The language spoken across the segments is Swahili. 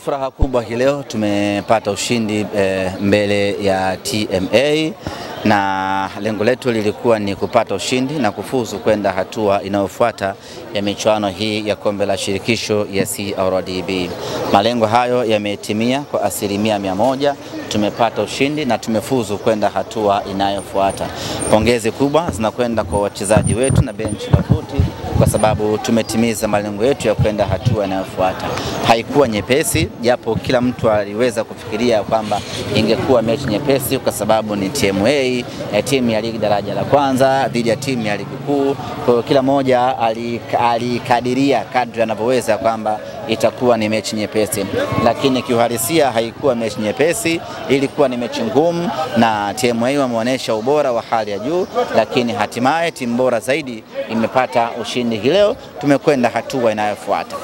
Furaha kubwa hii leo tumepata ushindi mbele ya TMA, na lengo letu lilikuwa ni kupata ushindi na kufuzu kwenda hatua inayofuata ya michuano hii ya kombe la shirikisho ya CRDB. Malengo hayo yametimia kwa 100%. Tumepata ushindi na tumefuzu kwenda hatua inayofuata. Pongezi kubwa zinakwenda kwa wachezaji wetu na benchi la futi kwa sababu tumetimiza malengo yetu ya kwenda hatua inayofuata. Haikuwa nyepesi, japo kila mtu aliweza kufikiria kwamba ingekuwa mechi nyepesi kwa sababu ni TMA, timu ya ligi daraja la kwanza dhidi ya timu ya ligi kuu. Kwa hiyo kila mmoja alikadiria kadri anavyoweza kwamba itakuwa ni mechi nyepesi, lakini kiuhalisia haikuwa mechi nyepesi. Ilikuwa ni mechi ngumu na TMA wameonyesha ubora wa hali ya juu, lakini hatimaye timu bora zaidi imepata ushindi hii leo. Tumekwenda hatua inayofuata.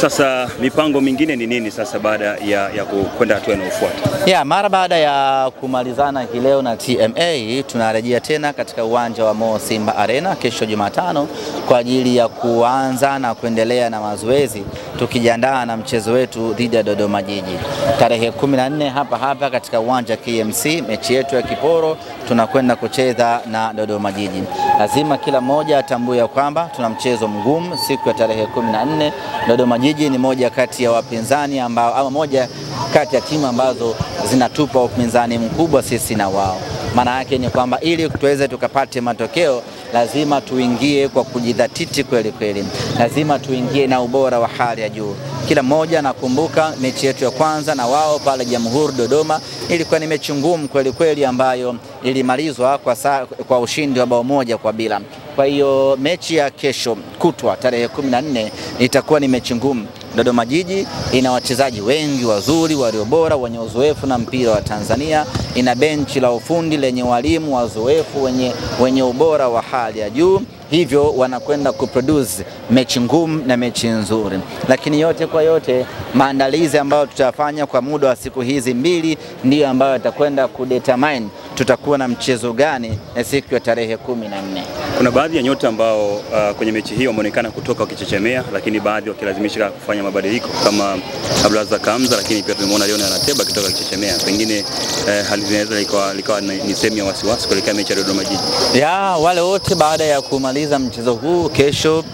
Sasa mipango mingine ni nini sasa baada ya kwenda hatua inayofuata? Mara baada ya kumalizana hii leo na TMA, tunarejea tena katika uwanja wa Mo Simba Arena kesho Jumatano kwa ajili ya kuanza na kuendelea na mazoezi, tukijiandaa na mchezo wetu dhidi ya Dodoma Jiji tarehe 14 hapa katika uwanja KMC. Mechi yetu ya kiporo tunakwenda kucheza na Dodoma Jiji. Lazima kila mmoja atambue kwamba tuna mchezo mgumu siku ya tarehe 14. Dodoma Jiji ni moja kati ya wapinzani ama moja kati ya timu ambazo zinatupa upinzani mkubwa sisi na wao. Maana yake ni kwamba ili tuweze tukapate matokeo lazima tuingie kwa kujidhatiti kweli kweli. Lazima tuingie na ubora wa hali ya juu. Kila mmoja anakumbuka mechi yetu ya kwanza na wao pale Jamhuri Dodoma, ilikuwa ni mechi ngumu kweli kweli ambayo ilimalizwa kwa ushindi wa bao 1-0. Kwa hiyo mechi ya kesho kutwa tarehe 14 itakuwa ni mechi ngumu. Dodoma Jiji ina wachezaji wengi wazuri waliobora wenye uzoefu na mpira wa Tanzania, ina benchi la ufundi lenye walimu wazoefu wenye ubora wa hali ya juu. Hivyo wanakwenda kuproduce mechi ngumu na mechi nzuri. Lakini yote kwa yote, maandalizi ambayo tutafanya kwa muda wa siku hizi mbili ndio ambayo yatakwenda kudetermine tutakuwa na mchezo gani na siku ya tarehe 14. Kuna baadhi ya nyota ambao kwenye mechi hii wameonekana kutoka wakichechemea, lakini baadhi wakilazimishika kufanya mabadiliko kama Abdulazak Kamza, lakini pia tumeona Leon Anateba kutoka akichechemea. Pengine hali zinaweza likawa ni sehemu ya wasiwasi kuelekea mechi ya Dodoma Jiji. Wale wote baada ya kumaliza mchezo huu kesho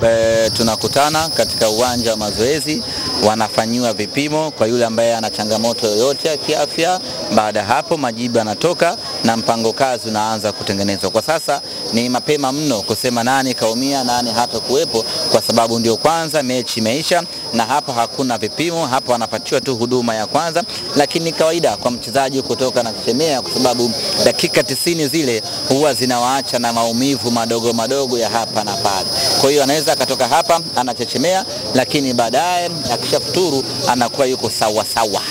tunakutana katika uwanja wa mazoezi, wanafanyiwa vipimo kwa yule ambaye ana changamoto yoyote ya kiafya. Baada hapo majibu yanatoka na mpango kazi unaanza kutengenezwa. Kwa sasa ni mapema mno kusema nani kaumia nani hata kuwepo, kwa sababu ndio kwanza mechi imeisha na hapa hakuna vipimo. Hapa wanapatiwa tu huduma ya kwanza, lakini kawaida kwa mchezaji kutoka na kuchemea, kwa sababu dakika 90 zile huwa zinawaacha na maumivu madogo madogo ya hapa na pale. Kwa hiyo anaweza akatoka hapa anachechemea, lakini baadaye akishafuturu anakuwa yuko sawa sawa.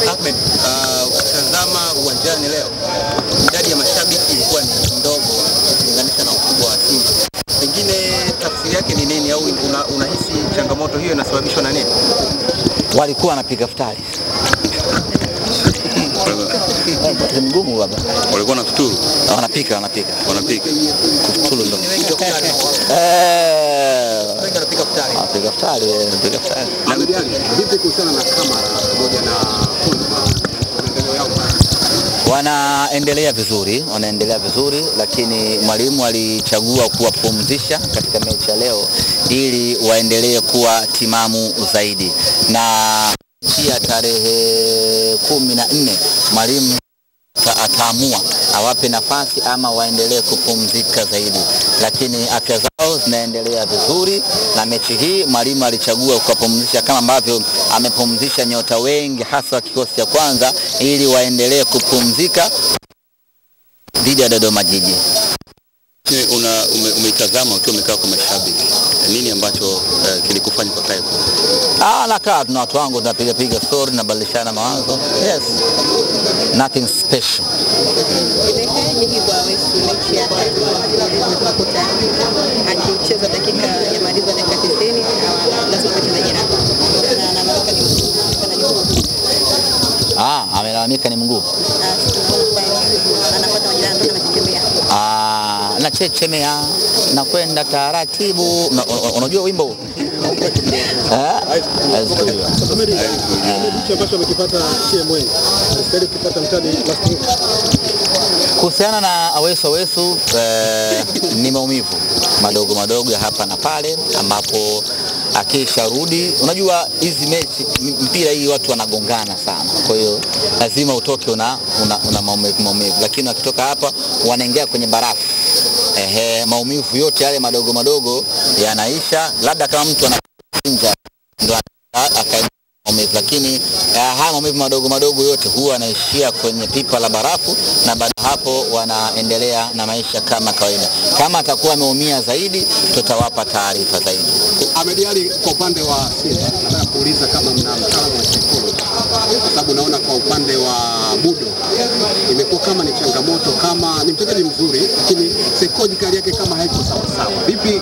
Ahmed, ukitazama uwanjani leo idadi ya mashabiki ilikuwa ni ndogo kulinganisha na ukubwa wa timu. Pengine tafsiri yake ni nini, au unahisi changamoto hiyo inasababishwa na nini? Walikuwa wanapiga futari. Mgumu baba. Walikuwa na futuru. Wanapika. Kufuturu ndo. Piga futari. Na vipi kuhusiana na kamera pamoja na wanaendelea vizuri, lakini mwalimu alichagua kuwapumzisha katika mechi ya leo ili waendelee kuwa timamu zaidi, na pia tarehe 14 mwalimu ataamua awape nafasi ama waendelee kupumzika zaidi, lakini afya zao zinaendelea vizuri. Na mechi hii mwalimu alichagua kuwapumzisha kama ambavyo amepumzisha nyota wengi hasa wa kikosi cha kwanza ili waendelee kupumzika dhidi ya Dodoma Jiji. Umeitazama ukiwa umekaa kwa mashabiki, nini ambacho kilikufanya kwa kae? Nakaa tuna watu wangu tunapiga story na badilishana mawazo. Yes. Nothing special. Akicheza dakika ya malizo dakika 90 lazima mchezaji amelalamika ni mguu. Anapata majeraha na kuchechemea. Nachechemea na kwenda taratibu. Unajua wimbo Hawezi kujua. Hicho ambacho amekipata TMA alistahili kupata mtani last week. Kuhusiana na Awesu ni maumivu madogo madogo ya hapa na pale, ambapo akisharudi, unajua hizi mechi mpira hii watu wanagongana sana, kwa hiyo lazima utoke una maumivu, lakini akitoka hapa wanaingia kwenye barafu, maumivu yote yale madogo madogo yanaisha, labda kama mtu anachinja ndio maumivu, lakini haya maumivu madogo madogo yote huwa yanaishia kwenye pipa la barafu, na baada hapo wanaendelea na maisha kama kawaida. Kama atakuwa ameumia zaidi, tutawapa taarifa zaidi. Ahmed Ally, kwa upande wa Simba nataka kuuliza kama mna mtaalamu wa psychology, kwa sababu naona kwa upande wa Budo imekuwa kama ni changamoto, kama ni mchezaji mzuri lakini psychological yake kama haiko sawa sawa. Vipi